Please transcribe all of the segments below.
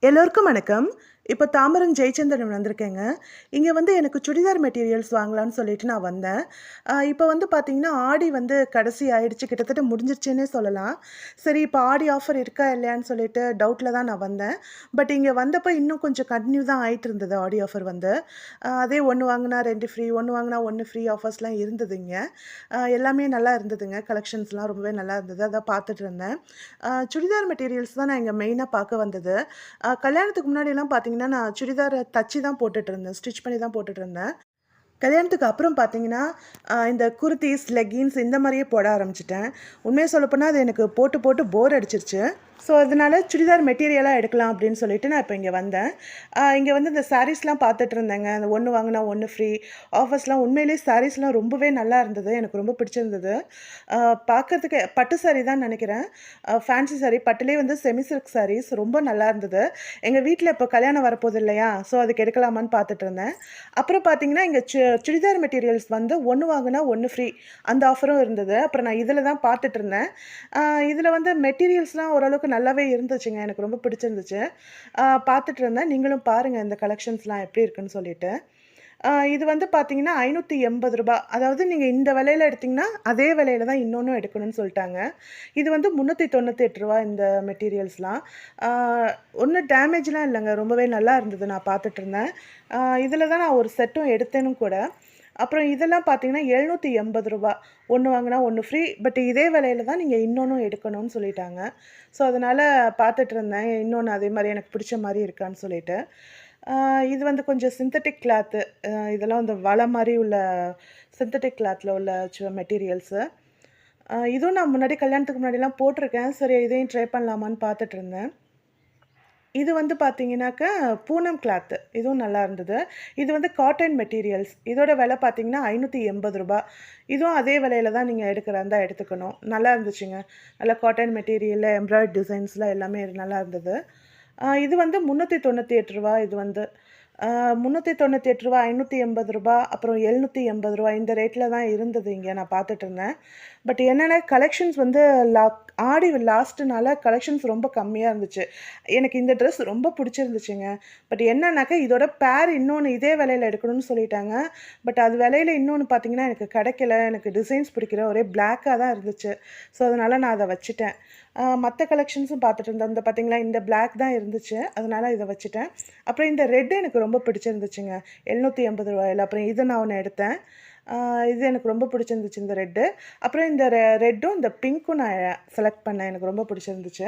எல்லோருக்கும் வணக்கம். இப்போ தாம்பரம் ஜெயச்சந்திரன் வந்திருக்கேங்க. இங்க எனக்கு சுடிதார் மெட்டீரியல்ஸ் வாங்கலான்னு சொல்லிட்டு நான் வந்தேன். இப்போ பார்த்தீங்கன்னா, ஆடி கடைசி ஆயிடுச்சு. கிட்டத்தட்ட முடிஞ்சிருச்சுன்னே சொல்லலாம். சரி, இப்போ ஆடி ஆஃபர் இருக்கா இல்லையான்னு சொல்லிட்டு டவுட்ல தான் நான் வந்தேன். பட் இங்க வந்தப்போ இன்னும் கொஞ்சம் கன்டின்யூ தான் ஆயிட்டு இருந்தது ஆடி ஆஃபர் வந்து. அதே 1 வாங்குனா 2 ஃப்ரீ, 1 வாங்குனா 1 ஃப்ரீ ஆஃபர்ஸ்லாம் இருந்தது இங்க. எல்லாமே நல்லா இருந்ததுங்க. கலெக்ஷன்ஸ்லாம் ரொம்பவே நல்லா இருந்தது. அதான் பார்த்துட்டு இருந்தேன். சுடிதார் மெட்டீரியல்ஸ் தான் நான் இங்க மெயினா பார்க்க வந்தது. கல்யாணத்துக்கு முன்னாடிலாம் பார்த்தீங்கன்னா, நான் சுடிதார தச்சு தான் போட்டுட்டுருந்தேன். ஸ்டிச் பண்ணி தான் போட்டுட்டுருந்தேன். கல்யாணத்துக்கு அப்புறம் பார்த்தீங்கன்னா, இந்த குர்தீஸ், லெக்கின்ஸ் இந்த மாரியே போட ஆரம்பிச்சுட்டேன். உண்மைய சொல்லப்போனா அது எனக்கு போட்டு போட்டு போர் அடிச்சிருச்சு. ஸோ, அதனால சுடிதார் மெட்டீரியலா எடுக்கலாம் அப்படின்னு சொல்லிட்டு நான் இப்ப இங்க வந்தேன். இங்க இந்த சாரீஸ்லாம் பார்த்துட்டு இருந்தேங்க. அந்த 1 வாங்குனா 1 ஃப்ரீ ஆஃபர்ஸ்லாம் உண்மையிலேயே சாரீஸ்லாம் ரொம்பவே நல்லா இருந்தது. எனக்கு ரொம்ப பிடிச்சிருந்தது. அ பார்க்கறதுக்கு பட்டு சாரி தான் நெனைக்கிறேன். ஃபேன்சி சாரி பட்டுலேயே செமி சில்க் சாரீஸ் ரொம்ப நல்லா இருந்தது. எங்க வீட்ல இப்போ கல்யாணம் வரப்போகுது இல்லையா? ஸோ, அதுக்கு எடுக்கலாமான்னு பார்த்துட்டு இருந்தேன். அப்புறம் பார்த்தீங்கன்னா, இங்க சுடிதார் மெட்டீரியல்ஸ் 1 வாங்குனா 1 ஃப்ரீ அந்த ஆஃபரும் இருந்தது. அப்புறம் நான் இதில தான் பார்த்துட்டு இருந்தேன். இதில மெட்டீரியல்ஸ்லாம் ஓரளவுக்கு நல்லாவே இருந்துச்சுங்க. எனக்கு ரொம்ப பிடிச்சிருந்துச்சு. பார்த்துட்டு இருந்தேன். நீங்களும் பாருங்க இந்த கலெக்ஷன்ஸ்லாம் எப்படி இருக்குன்னு சொல்லிட்டு. இது பார்த்தீங்கன்னா, ரூ. 580 அதாவது நீங்க இந்த விலையில எடுத்தீங்கன்னா, அதே விலையில தான் இன்னொன்னும் எடுக்கணும்னு சொல்ட்டாங்க. இது ரூ. 398 இந்த மெட்டீரியல்ஸ்லாம். ஆ ஒண்ணும் டேமேஜ்லாம் இல்லங்க. ரொம்பவே நல்லா இருந்தது. நான் பார்த்துட்டு இருந்தேன். இதில தான் நான் ஒரு செட்டும் எடுத்தேனும் கூட. அப்புறம் இதெல்லாம் பார்த்தீங்கன்னா, ரூ. 780 1 வாங்குனா 1 ஃப்ரீ. பட் இதே விலையில தான் நீங்க இன்னொன்னும் எடுக்கணும்னு சொல்லிட்டாங்க. ஸோ, அதனால பார்த்துட்டு இருந்தேன். இன்னொன்னு அதே மாரி எனக்கு பிடிச்ச மாரி இருக்கான்னு சொல்லிட்டு. இது கொஞ்சம் சிந்தெடிக் கிளாத்து. இதெல்லாம் வலை மாரி உள்ள சிந்தெடிக் கிளாத்ல உள்ள மெட்டீரியல்ஸு. இதுவும் நான் முன்னாடி கல்யாணத்துக்கு முன்னாடிலாம் போட்டிருக்கேன். சரி, இதையும் ட்ரை பண்ணலாமான்னு பார்த்துட்டு இருந்தேன். இது பார்த்தீங்கன்னாக்கா, பூனம் கிளாத்து. இதுவும் நல்லா இருந்தது. இது காட்டன் மெட்டீரியல்ஸ். இதோட விலை பார்த்தீங்கன்னா, ரூ. 580. இதுவும் அதே விலையில தான் நீங்க எடுக்கிறதா இருந்தா எடுத்துக்கணும். நல்லா இருந்துச்சுங்க. நல்லா காட்டன் மெட்டீரியல்ல எம்ப்ராய்டரி டிசைன்ஸ்லாம் எல்லாமே நல்லா இருந்தது. இது ரூ. 398 இது ரூ. 398 ரூ. 580 அப்புறம் ரூ. 780 இந்த ரேட்ல தான் இருந்தது இங்க நான் பார்த்துட்டு இருந்தேன். பட் என்னன்னா கலெக்ஷன்ஸ் ஆடி லாஸ்ட்டுனால கலெக்ஷன்ஸ் ரொம்ப கம்மியா இருந்துச்சு. எனக்கு இந்த ட்ரெஸ் ரொம்ப பிடிச்சிருந்துச்சுங்க. பட் என்னன்னாக்கா இதோட பேர் இன்னொன்னு இதே விலையில எடுக்கணும்னு சொல்லிட்டாங்க. பட் அது விலையில இன்னொன்னு பார்த்தீங்கன்னா, எனக்கு கிடைக்கல. எனக்கு டிசைன்ஸ் பிடிக்கல. ஒரே பிளாக்கா தான் இருந்துச்சு. ஸோ, அதனால நான் அத வச்சுட்டேன். மத்த கலெக்ஷன்ஸும் பார்த்துட்டு இருந்தேன். இந்த பார்த்தீங்களா, இந்த பிளாக் தான் இருந்துச்சு. அதனால இத வச்சுட்டேன். அப்புறம் இந்த ரெட் எனக்கு ரொம்ப பிடிச்சிருந்துச்சுங்க. ரூ. 780 அப்புறம் இது நான் ஒண்ணு எடுத்தேன். ஆ இது எனக்கு ரொம்ப பிடிச்சிருந்துச்சு இந்த ரெட்டு. அப்புறம் இந்த ரெட்டும், இந்த பிங்க்கும் நான் செலக்ட் பண்ணேன். எனக்கு ரொம்ப பிடிச்சிருந்துச்சு.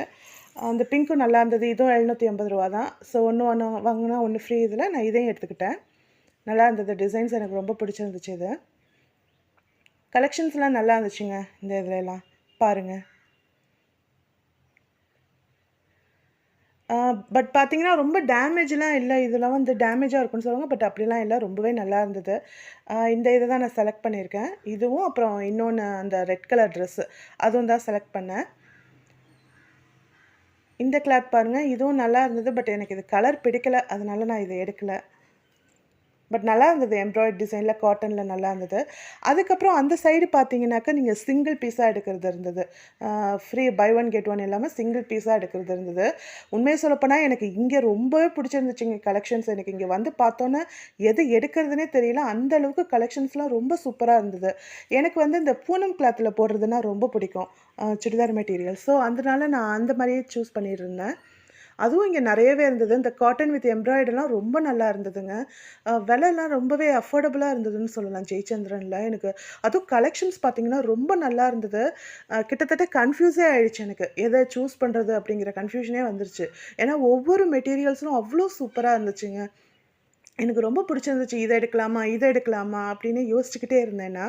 அந்த பிங்க்கும் நல்லா இருந்தது. இதுவும் ரூ. 780 தான். ஸோ, ஒண்ணு வாங்குனா 1 ஃப்ரீ இதில நான் இதையும் எடுத்துக்கிட்டேன். நல்லா இருந்தது. டிசைன்ஸ் எனக்கு ரொம்ப பிடிச்சிருந்துச்சு இது. கலெக்ஷன்ஸ்லாம் நல்லா இருந்துச்சுங்க. இந்த இதுலலாம். பாருங்க. பட் பார்த்தீங்கன்னா, ரொம்ப டேமேஜ்லாம் இல்ல. இதெல்லாம் டேமேஜா இருக்குன்னு சொல்லுவாங்க. பட் அப்படிலாம் இல்ல. ரொம்பவே நல்லா இருந்தது. இந்த இத தான் நான் செலக்ட் பண்ணியிருக்கேன். இதுவும் அப்புறம் இன்னொன்னு அந்த ரெட் கலர் ட்ரெஸ்ஸு. அதுவும் தான் செலக்ட் பண்ணேன். இந்த கிளாத் பாருங்க. இதுவும் நல்லா இருந்தது. பட் எனக்கு இது கலர் பிடிக்கல. அதனால நான் இத எடுக்கல. பட் நல்லா இருந்தது. எம்ப்ராய்டரி டிசைன்ல காட்டன்ல நல்லா இருந்தது. அதுக்கப்புறம் அந்த சைடு பார்த்தீங்கன்னாக்கா, நீங்க சிங்கிள் பீஸா எடுக்கிறது இருந்தது. Free buy one get one இல்லாம சிங்கிள் பீஸா எடுக்கிறது இருந்தது. உண்மைய சொல்லப்போனா எனக்கு இங்க ரொம்பவே பிடிச்சிருந்துச்சுங்க கலெக்ஷன்ஸ். எனக்கு இங்க பார்த்தோன்னே எது எடுக்கிறதுன்னே தெரியல. அந்த அளவுக்கு கலெக்ஷன்ஸ்லாம் ரொம்ப சூப்பரா இருந்தது. எனக்கு இந்த பூனம் கிளாத்ல போடுறதுன்னா ரொம்ப பிடிக்கும். சுடிதார் மெட்டீரியல். ஸோ, அதனால நான் அந்த மாரியே சூஸ் பண்ணியிருந்தேன். அதுவும் இங்க நெறையவே இருந்தது. இந்த காட்டன் வித் எம்ப்ராய்டரிலாம் ரொம்ப நல்லா இருந்ததுங்க. விலைலாம் ரொம்பவே அஃபோர்டபுளா இருந்ததுன்னு சொல்லலாம் ஜெயச்சந்திரன்ல. எனக்கு அதுவும் கலெக்ஷன்ஸ் பார்த்தீங்கன்னா, ரொம்ப நல்லா இருந்தது. கிட்டத்தட்ட கன்ஃப்யூஸே ஆயிடுச்சு எனக்கு. எத சூஸ் பண்றது அப்படிங்கிற கன்ஃப்யூஷனே வந்துருச்சு. ஏன்னா ஒவ்வொரு மெட்டீரியல்ஸும் அவ்ளோ சூப்பரா இருந்துச்சுங்க. எனக்கு ரொம்ப பிடிச்சிருந்துச்சு. இத எடுக்கலாமா? இத எடுக்கலாமா? அப்படின்னு யோசிச்சுக்கிட்டே இருந்தேன்னா,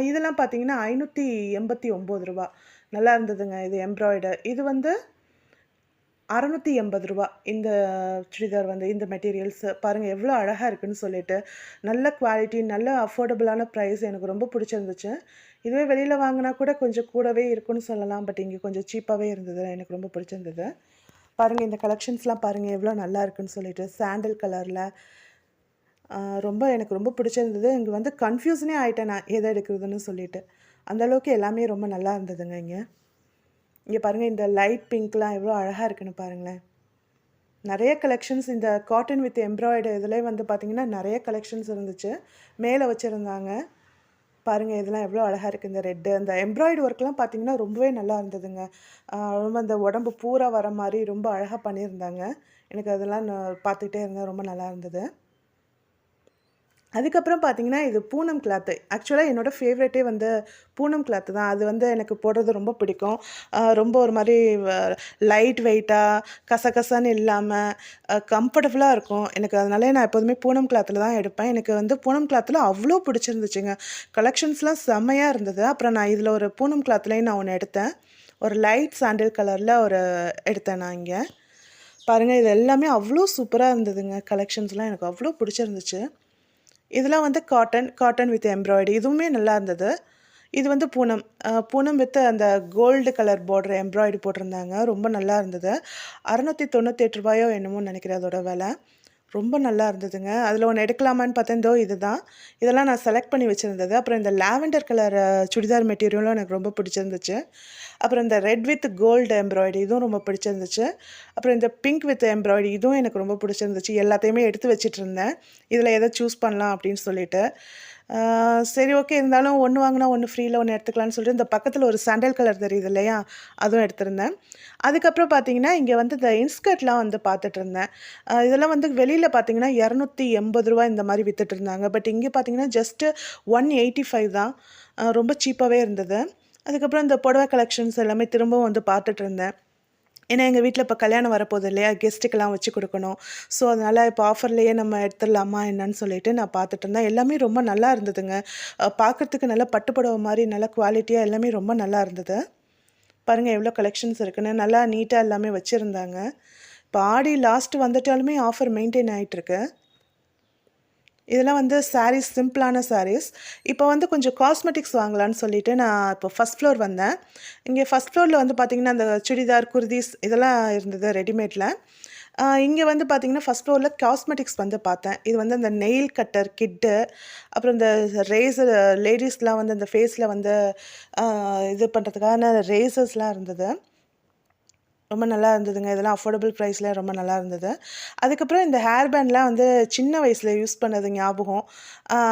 இதெல்லாம் பார்த்தீங்கன்னா, ரூ. 589 நல்லா இருந்ததுங்க. இது எம்ப்ராய்டர். இது ரூ. 680 இந்த சுடிதார் இந்த மெட்டீரியல்ஸ் பாருங்க எவ்வளோ அழகா இருக்குன்னு சொல்லிட்டு. நல்ல குவாலிட்டி, நல்ல அஃபோர்டபுளான ப்ரைஸ் எனக்கு ரொம்ப பிடிச்சிருந்துச்சு. இதுவே வெளியில வாங்குனா கூட கொஞ்சம் கூடவே இருக்குன்னு சொல்லலாம். பட் இங்க கொஞ்சம் சீப்பாவே இருந்தது. எனக்கு ரொம்ப பிடிச்சிருந்தது. பாருங்க இந்த கலெக்ஷன்ஸ்லாம் பாருங்க எவ்வளோ நல்லா இருக்குன்னு சொல்லிட்டு. சாண்டல் கலர்ல ரொம்ப எனக்கு ரொம்ப பிடிச்சிருந்தது. இங்க கன்ஃப்யூஷனே ஆயிட்டேன் நான் எத எடுக்கிறதுன்னு சொல்லிட்டு. அந்த அளவுக்கு எல்லாமே ரொம்ப நல்லா இருந்ததுங்க இங்க. இங்க பாருங்க இந்த லைட் பிங்க்லாம் எவ்வளோ அழகா இருக்குன்னு பாருங்களேன். நெறைய கலெக்ஷன்ஸ் இந்த காட்டன் வித் எம்ப்ராய்டு இதிலே வந்து பார்த்திங்கன்னா நெறைய கலெக்ஷன்ஸ் இருந்துச்சு. மேலே வச்சுருந்தாங்க. பாருங்க இதெல்லாம் எவ்வளோ அழகா இருக்கு. இந்த ரெட்டு அந்த எம்ப்ராய்டு ஒர்க்லாம் பார்த்தீங்கன்னா ரொம்பவே நல்லா இருந்ததுங்க. ரொம்ப அந்த உடம்பு பூரா வர மாரி ரொம்ப அழகா பண்ணியிருந்தாங்க. எனக்கு அதெல்லாம் நான் பார்த்துக்கிட்டே இருந்தேன். ரொம்ப நல்லா இருந்தது. அதுக்கப்புறம் பார்த்தீங்கன்னா, இது பூனம் கிளாத்து. ஆக்சுவலா என்னோட ஃபேவரைட்டே வந்து பூனம் கிளாத்து தான். அது வந்து எனக்கு போடுறது ரொம்ப பிடிக்கும். ரொம்ப ஒரு மாரி லைட் வெயிட்டா, கசகசன்னு இல்லாம, கம்ஃபர்டபுளா இருக்கும். எனக்கு அதனாலயே நான் எப்போதுமே பூனம் கிளாத்துல தான் எடுப்பேன். எனக்கு வந்து பூனம் கிளாத்துல அவ்ளோ பிடிச்சிருந்துச்சுங்க. கலெக்ஷன்ஸ்லாம் செம்மையா இருந்தது. அப்புறம் நான் இதில ஒரு பூனம் கிளாத்லயும் நான் ஒண்ணு எடுத்தேன். ஒரு லைட் சாண்டில் கலர்ல ஒரு எடுத்தேன் நான் இங்க. பாருங்க இது எல்லாமே அவ்ளோ சூப்பரா இருந்ததுங்க. கலெக்ஷன்ஸ்லாம் எனக்கு அவ்ளோ பிடிச்சிருந்துச்சு. இதெல்லாம் வந்து காட்டன் வித் எம்ப்ராய்டரி இதுவுமே நல்லா இருந்தது. இது வந்து பூனம். பூனம் வித் அந்த கோல்டு கலர் பார்டர் எம்ப்ராய்டரி போட்டிருந்தாங்க. ரொம்ப நல்லா இருந்தது. ரூ. 698 என்னமோ நினைக்கிறேன் அதோட விலை. ரொம்ப நல்லா இருந்ததுங்க. அதில் ஒண்ணு எடுக்கலாமான்னு பார்த்தேன். இதோ இதுதான். இதெல்லாம் நான் செலக்ட் பண்ணி வச்சிருந்தது. அப்புறம் இந்த லாவெண்டர் கலர் சுடிதார் மெட்டீரியலும் எனக்கு ரொம்ப பிடிச்சிருந்துச்சு. அப்புறம் இந்த ரெட் வித் கோல்டு எம்ப்ராய்டரி இதுவும் ரொம்ப பிடிச்சிருந்துச்சு. அப்புறம் இந்த பிங்க் வித் எம்ப்ராய்டரி இதுவும் எனக்கு ரொம்ப பிடிச்சிருந்துச்சு. எல்லாத்தையுமே எடுத்து வச்சுட்ருந்தேன். இதில் எதை சூஸ் பண்ணலாம் அப்படின்னு சொல்லிட்டு. சரி ஓகே இருந்தாலும் ஒன்று வாங்கினா ஒன்று ஃப்ரீல ஒன்று எடுத்துக்கலான்னு சொல்லிட்டு இந்த பக்கத்தில் ஒரு சாண்டல் கலர் தெரியுது இல்லையா? அதுவும் எடுத்திருந்தேன். அதுக்கப்புறம் பார்த்தீங்கன்னா, இங்கே வந்து இந்த இன்ஸ்கர்ட்லாம் வந்து பார்த்துட்ருந்தேன். இதெல்லாம் வந்து வெளியில பார்த்தீங்கன்னா, ரூ. 280 இந்த மாரி வித்துட்ருந்தாங்க. பட் இங்கே பார்த்தீங்கன்னா, ஜஸ்ட்டு 185 தான். ரொம்ப சீப்பாவே இருந்தது. அதுக்கப்புறம் இந்த புடவ கலெக்ஷன்ஸ் எல்லாமே திரும்பவும் வந்து பார்த்துட்ருந்தேன். ஏன்னா, எங்க வீட்ல இப்போ கல்யாணம் வரப்போகுது இல்லையா? கெஸ்ட்டுக்கெல்லாம் வச்சு குடுக்கணும். ஸோ, அதனால இப்போ ஆஃபர்லேயே நம்ம எடுத்துடலாமா என்னன்னு சொல்லிட்டு நான் பார்த்துட்ருந்தேன். எல்லாமே ரொம்ப நல்லா இருந்ததுங்க. பார்க்கறதுக்கு நல்லா பட்டு புடவ மாரி நல்லா குவாலிட்டியா எல்லாமே ரொம்ப நல்லா இருந்தது. பாருங்க எவ்வளோ கலெக்ஷன்ஸ் இருக்குன்னு. நல்லா நீட்டா எல்லாமே வச்சிருந்தாங்க. இப்போ ஆடி லாஸ்ட் வந்துட்டாலுமே ஆஃபர் மெயின்டெயின் ஆயிட்டுருக்கு. இதெல்லாம் வந்து சாரீஸ் சிம்பிளான சாரீஸ். இப்போ வந்து கொஞ்சம் காஸ்மெட்டிக்ஸ் வாங்கலான்னு சொல்லிட்டு நான் இப்போ ஃபர்ஸ்ட் ஃப்ளோர் வந்தேன். இங்கே ஃபர்ஸ்ட் ஃப்ளோரில் வந்து பார்த்தீங்கன்னா, அந்த சுடிதார், குர்தீஸ் இதெல்லாம் இருந்தது ரெடிமேட்ல. இங்கே வந்து பார்த்தீங்கன்னா, ஃபர்ஸ்ட் ஃப்ளோரில் காஸ்மெட்டிக்ஸ் வந்து பார்த்தேன். இது வந்து அந்த நெயில் கட்டர் கிட்டு, அப்புறம் இந்த ரேசர் லேடீஸ்லாம் வந்து அந்த ஃபேஸில் வந்து இது பண்ணுறதுக்கான ரேசர்ஸ்லாம் இருந்தது. ரொம்ப நல்லா இருந்ததுங்க. இதெல்லாம் அஃபோர்டபுள் ப்ரைஸில் ரொம்ப நல்லா இருந்தது. அதுக்கப்புறம் இந்த ஹேர் பேண்ட்லாம் வந்து சின்ன வயசில யூஸ் பண்ணது ஞாபகம்.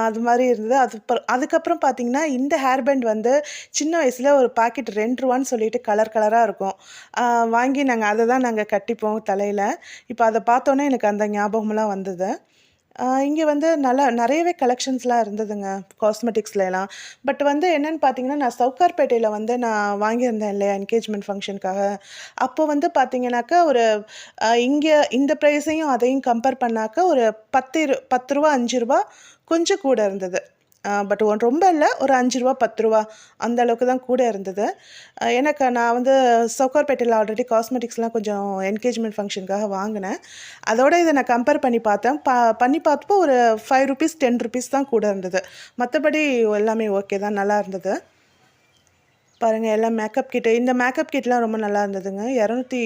அது மாரி இருந்தது. அதுக்கப்புறம் பார்த்தீங்கன்னா, இந்த ஹேர் பேண்ட் வந்து சின்ன வயசுல ஒரு பாக்கெட் ரூ. 2ன்னு சொல்லிட்டு கலர் கலரா இருக்கும். வாங்கி நாங்க அத தான் நாங்க கட்டிப்போம் தலையில. இப்ப அத பார்த்தோனே எனக்கு அந்த ஞாபகம்லாம் வந்தது. இங்க வந்து நல்லா நெறையவே கலெக்ஷன்ஸ்லாம் இருந்ததுங்க, காஸ்மெட்டிக்ஸ்லலாம். பட் வந்து என்னன்னு பார்த்தீங்கன்னா, நான் சவுகார்பேட்டையில வந்து நான் வாங்கியிருந்தேன் இல்லையா, என்கேஜ்மெண்ட் ஃபங்ஷனுக்காக. அப்போ வந்து பார்த்தீங்கன்னாக்கா, ஒரு இங்க இந்த ப்ரைஸையும் அதையும் கம்பேர் பண்ணாக்கா, ஒரு ரூ. 10 ரூ. 5 கொஞ்சம் கூட இருந்தது. பட் ரொம்ப இல்ல. ஒரு ரூ. 5 ரூ. 10 அந்த அளவுக்கு தான் கூட இருந்தது. எனக்கு நான் வந்து சவுகார்பேட்டையில ஆல்ரெடி காஸ்மெட்டிக்ஸ்லாம் கொஞ்சம் என்கேஜ்மெண்ட் ஃபங்ஷனுக்காக வாங்குனேன். அதோட இத நான் கம்பேர் பண்ணி பார்த்தேன். பண்ணி பார்த்தப்போ ஒரு ரூ. 5 ரூ. 10 தான் கூட இருந்தது. மத்தபடி எல்லாமே ஓகே தான். நல்லா இருந்தது. பாருங்க எல்லாம் மேக்கப் கிட். இந்த மேக்கப் கிட்லாம் ரொம்ப நல்லா இருந்ததுங்க. 200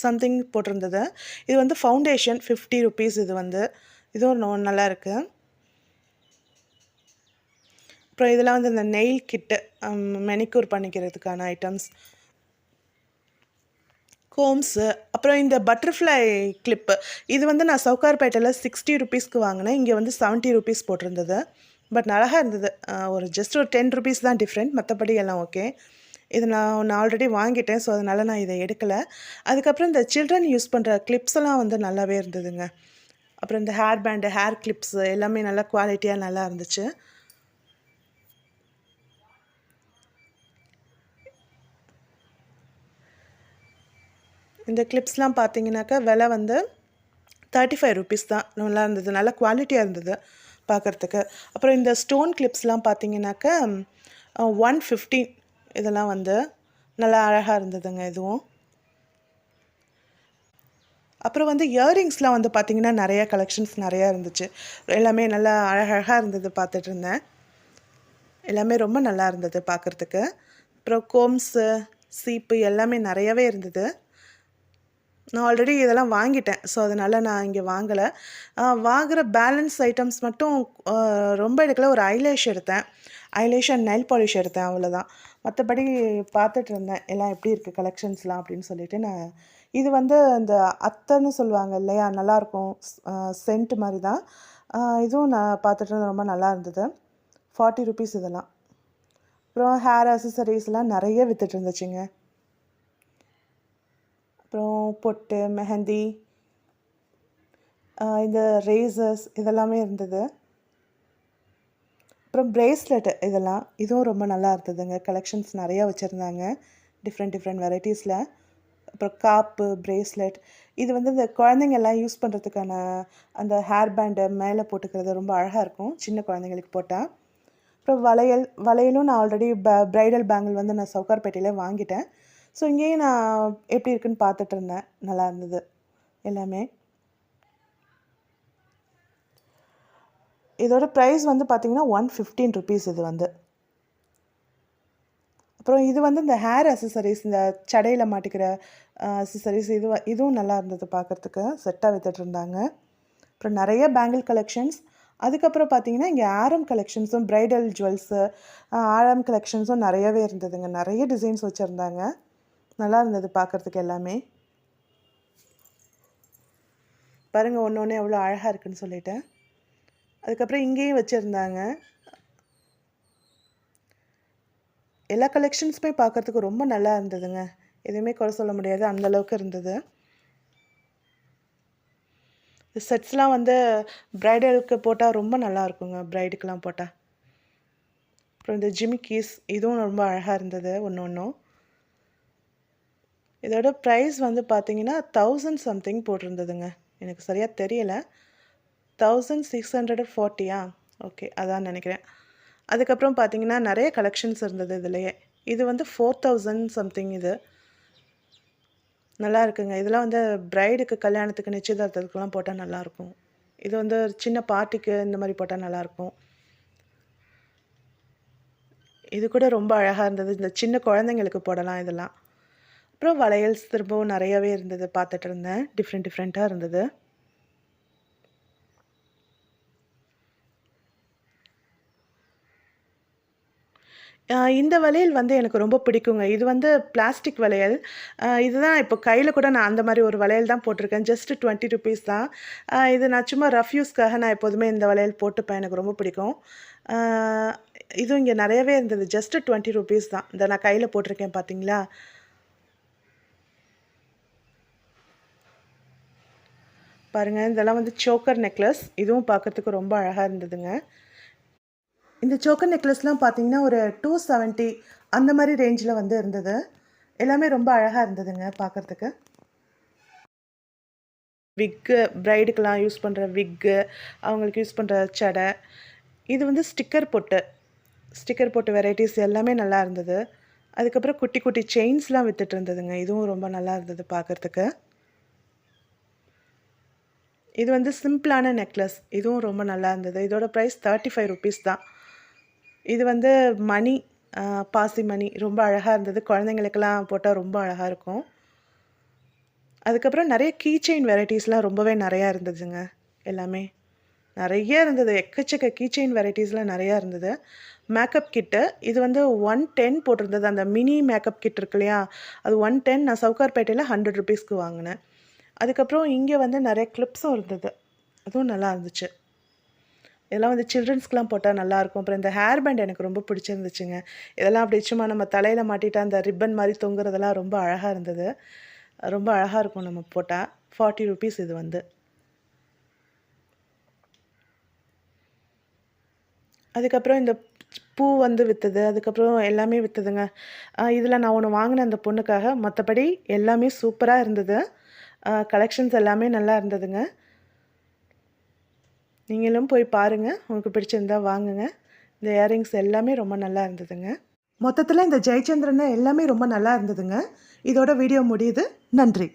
சம்திங் போட்டிருந்தது. இது வந்து ஃபவுண்டேஷன் ரூ. 50 இது வந்து. இதுவும் நல்லா இருக்கு. அப்புறம் இதெல்லாம் வந்து இந்த நெயில் கிட்டு, மெனிக்யூர் பண்ணிக்கிறதுக்கான ஐட்டம்ஸ். கோம்ஸு, அப்புறம் இந்த பட்டர்ஃப்ளை கிளிப்பு. இது வந்து நான் சவுகார்பேட்டையில ரூ. 60க்கு வாங்குனேன். இங்க வந்து ரூ. 70 போட்டிருந்தது. பட் அழகா இருந்தது. ஒரு ஜஸ்ட் ஒரு ரூ. 10 தான் டிஃப்ரெண்ட். மத்தபடி எல்லாம் ஓகே. இது நான் ஒண்ணு ஆல்ரெடி வாங்கிட்டேன். ஸோ, அதனால நான் இத எடுக்கல. அதுக்கப்புறம் இந்த சில்ட்ரன் யூஸ் பண்ற கிளிப்ஸ் எல்லாம் வந்து நல்லாவே இருந்ததுங்க. அப்புறம் இந்த ஹேர் பேண்டு, ஹேர் கிளிப்ஸ் எல்லாமே நல்லா குவாலிட்டியா நல்லா இருந்துச்சு. இந்த கிளிப்ஸ்லாம் பார்த்தீங்கன்னாக்கா, விலை வந்து ரூ. 35 தான். நல்லா இருந்தது. நல்ல குவாலிட்டியா இருந்தது பார்க்கறதுக்கு. அப்புறம் இந்த ஸ்டோன் கிளிப்ஸ்லாம் பார்த்தீங்கன்னாக்கா, 115 இதெல்லாம் வந்து நல்லா அழகா இருந்ததுங்க இதுவும். அப்புறம் வந்து இயரிங்ஸ்லாம் வந்து பார்த்தீங்கன்னா, நெறைய கலெக்ஷன்ஸ் நெறையா இருந்துச்சு. எல்லாமே நல்லா அழகழகா இருந்தது பார்த்துட்ருந்தேன். எல்லாமே ரொம்ப நல்லா இருந்தது பார்க்கறதுக்கு. அப்புறம் கோம்ஸு, சீப்பு எல்லாமே நெறையவே இருந்தது. நான் ஆல்ரெடி இதெல்லாம் வாங்கிட்டேன். ஸோ, அதனால நான் இங்க வாங்கல. வாங்குற பேலன்ஸ் ஐட்டம்ஸ் மட்டும் அ ரொம்ப எடுக்கல. ஒரு ஐலேஷ் எடுத்தேன். ஐலேஷ் அண்ட் நெயில் பாலிஷ் எடுத்தேன் அவ்வளோதான். மத்தபடி பார்த்துட்டு இருந்தேன். எல்லாம் எப்படி இருக்கு கலெக்ஷன்ஸ்லாம் அப்படின்னு சொல்லிட்டு நான் இது வந்து இந்த அத்தர்ன்னு சொல்லுவாங்க இல்லையா, நல்லாயிருக்கும். சென்ட் மாதிரி தான். இதுவும் நான் பார்த்துட்டு இருந்தது, ரொம்ப நல்லா இருந்தது. 40 ருபீஸ் இதெல்லாம். அப்புறம் ஹேர் அக்சசரிஸ்லாம் நிறைய வித்துட்டு இருந்துச்சுங்க. அப்புறம் பொட்டு, மெஹந்தி, இந்த ரேசர்ஸ் இதெல்லாமே இருந்தது. அப்புறம் பிரேஸ்லெட் இதுவும் ரொம்ப நல்லா இருந்ததுங்க. கலெக்ஷன்ஸ் நிறையா வச்சுருந்தாங்க, டிஃப்ரெண்ட் வெரைட்டிஸில். அப்புறம் காப்பு, பிரேஸ்லெட், இது வந்து இந்த குழந்தைங்க எல்லாம் யூஸ் பண்ணுறதுக்கான அந்த ஹேர் பேண்டு மேலே போட்டுக்கிறது ரொம்ப அழகாக இருக்கும், சின்ன குழந்தைங்களுக்கு போட்டால். அப்புறம் வளையலும் நான் ஆல்ரெடி ப்ரைடல் பேங்கிள் வந்து நான் சவுகார்பேட்டையிலே வாங்கிட்டேன். ஸோ இங்கேயும் நான் எப்படி இருக்குன்னு பார்த்துட்டு இருந்தேன். நல்லா இருந்தது எல்லாமே. இதோட ப்ரைஸ் வந்து பார்த்திங்கன்னா 115 ருபீஸ் இது வந்து. அப்புறம் இது வந்து இந்த ஹேர் அக்சசரிஸ், இந்த சடையில் மாட்டிக்கிற அக்சசரிஸ், இதுவும் நல்லா இருந்தது பார்க்குறதுக்கு. செட்டாக வித்துட்டு இருந்தாங்க. அப்புறம் நிறைய பேங்கிள் கலெக்ஷன்ஸ். அதுக்கப்புறம் பார்த்திங்கன்னா இங்கே ஆரம் கலெக்ஷன்ஸும், ப்ரைடல் ஜுவல்ஸு, ஆரம் கலெக்ஷன்ஸும் நிறையவே இருந்ததுங்க. நிறைய டிசைன்ஸ் வச்சுருந்தாங்க. நல்லா இருந்தது பார்க்குறதுக்கு எல்லாமே. பாருங்கள், ஒன்று ஒன்று எவ்வளோ அழகாக இருக்குதுன்னு சொல்லிட்டு. அதுக்கப்புறம் இங்கேயும் வச்சுருந்தாங்க. எல்லா கலெக்ஷன்ஸுமே பார்க்குறதுக்கு ரொம்ப நல்லா இருந்ததுங்க. எதுவுமே குறை சொல்ல முடியாது, அந்தளவுக்கு இருந்தது. செட்ஸ்லாம் வந்து ப்ரைடலுக்கு போட்டால் ரொம்ப நல்லா இருக்குங்க, ப்ரைடுக்கெலாம் போட்டால். அப்புறம் இந்த ஜிமிக்கீஸ், இதுவும் ரொம்ப அழகாக இருந்தது ஒன்று ஒன்றும். இதோட ப்ரைஸ் வந்து பார்த்திங்கன்னா 1000 சம்திங் போட்டிருந்ததுங்க. எனக்கு சரியாக தெரியலை. 1640 ஓகே, அதான் நினைக்கிறேன். அதுக்கப்புறம் பார்த்திங்கன்னா நிறைய கலெக்ஷன்ஸ் இருந்தது இதுலையே. இது வந்து 4000 சம்திங். இது நல்லா இருக்குங்க. இதெல்லாம் வந்து ப்ரைடுக்கு, கல்யாணத்துக்கு, நிச்சயதார்த்தத்துக்குலாம் போட்டால் நல்லாயிருக்கும். இது வந்து சின்ன பார்ட்டிக்கு இந்த மாதிரி போட்டால் நல்லாயிருக்கும். இது கூட ரொம்ப அழகாக இருந்தது. இந்த சின்ன குழந்தைங்களுக்கு போடலாம் இதெல்லாம். அப்புறம் வளையல்ஸ் திரும்பவும் நிறையவே இருந்தது, பார்த்துட்டு இருந்தேன். டிஃப்ரெண்ட்டாக இருந்தது. இந்த வளையல் வந்து எனக்கு ரொம்ப பிடிக்குங்க. இது வந்து பிளாஸ்டிக் வளையல். இதுதான் இப்போ கையில் கூட நான் அந்த மாதிரி ஒரு வளையல் தான் போட்டிருக்கேன். ஜஸ்ட் 20 ருபீஸ் தான். இது நான் சும்மா ரஃப் யூஸ்க்காக நான் எப்போதுமே இந்த வளையல் போட்டுப்பேன். எனக்கு ரொம்ப பிடிக்கும். இதுவும் இங்கே நிறையவே இருந்தது. ஜஸ்ட் 20 ருபீஸ் தான். இந்த நான் கையில் போட்டிருக்கேன் பார்த்தீங்களா. பாருங்கள், இதெல்லாம் வந்து சோக்கர் நெக்லஸ். இதுவும் பார்க்குறதுக்கு ரொம்ப அழகாக இருந்ததுங்க. இந்த சோக்கர் நெக்லஸ்லாம் பார்த்தீங்கன்னா ஒரு 270 அந்த மாதிரி ரேஞ்சில் வந்து இருந்தது. எல்லாமே ரொம்ப அழகாக இருந்ததுங்க பார்க்குறதுக்கு. விக்கு, ப்ரைடுக்கெலாம் யூஸ் பண்ணுற விக்கு, அவங்களுக்கு யூஸ் பண்ணுற சடை, இது வந்து ஸ்டிக்கர் போட்டு வெரைட்டிஸ் எல்லாமே நல்லா இருந்தது. அதுக்கப்புறம் குட்டி குட்டி செயின்ஸ்லாம் வித்துட்டு இருந்ததுங்க. இதுவும் ரொம்ப நல்லா இருந்தது பார்க்குறதுக்கு. இது வந்து சிம்பிளான நெக்லஸ். இதுவும் ரொம்ப நல்லா இருந்தது. இதோட ப்ரைஸ் 35 ருபீஸ் தான். இது வந்து மணி, பாசி மணி, ரொம்ப அழகாக இருந்தது. குழந்தைங்களுக்கெல்லாம் போட்டால் ரொம்ப அழகாக இருக்கும். அதுக்கப்புறம் நிறைய கீ செயின் வெரைட்டிஸ்லாம் ரொம்பவே நிறையா இருந்ததுங்க. எல்லாமே நிறைய இருந்தது. எக்கச்சக்க கீ செயின் வெரைட்டிஸ்லாம் நிறையா இருந்தது. மேக்கப் கிட்டு, இது வந்து 110 போட்டிருந்தது. அந்த மினி மேக்கப் கிட் இருக்கு இல்லையா, அது 110. நான் சவுகார்பேட்டையில் 100 ருபீஸ்க்கு வாங்கினேன். அதுக்கப்புறம் இங்கே வந்து நிறைய கிளிப்ஸும் இருந்தது. அதுவும் நல்லா இருந்துச்சு. இதெல்லாம் வந்து சில்ட்ரன்ஸ்க்குலாம் போட்டால் நல்லாயிருக்கும். அப்புறம் இந்த ஹேர் பேண்ட் எனக்கு ரொம்ப பிடிச்சிருந்துச்சுங்க. இதெல்லாம் அப்படி சும்மா நம்ம தலையில் மாட்டிட்டு அந்த ரிப்பன் மாதிரி தொங்குறதெல்லாம் ரொம்ப அழகாக இருந்தது. ரொம்ப அழகாக இருக்கும் நம்ம போட்டால். 40 ருபீஸ் இது வந்து. அதுக்கப்புறம் இந்த பூ வந்து விற்றுது. அதுக்கப்புறம் எல்லாமே விற்றுதுங்க. இதில் நான் ஒன்று வாங்கினேன் அந்த பொண்ணுக்காக. மற்றபடி எல்லாமே சூப்பராக இருந்தது. கலெக்ஷன்ஸ் எல்லாமே நல்லா இருந்ததுங்க. நீங்களும் போய் பாருங்கள். உங்களுக்கு பிடிச்சிருந்தா வாங்குங்க. இந்த இயரிங்ஸ் எல்லாமே ரொம்ப நல்லா இருந்ததுங்க. மொத்தத்தில் இந்த ஜெயச்சந்திரன் எல்லாமே ரொம்ப நல்லா இருந்ததுங்க. இதோட வீடியோ முடியுது. நன்றி.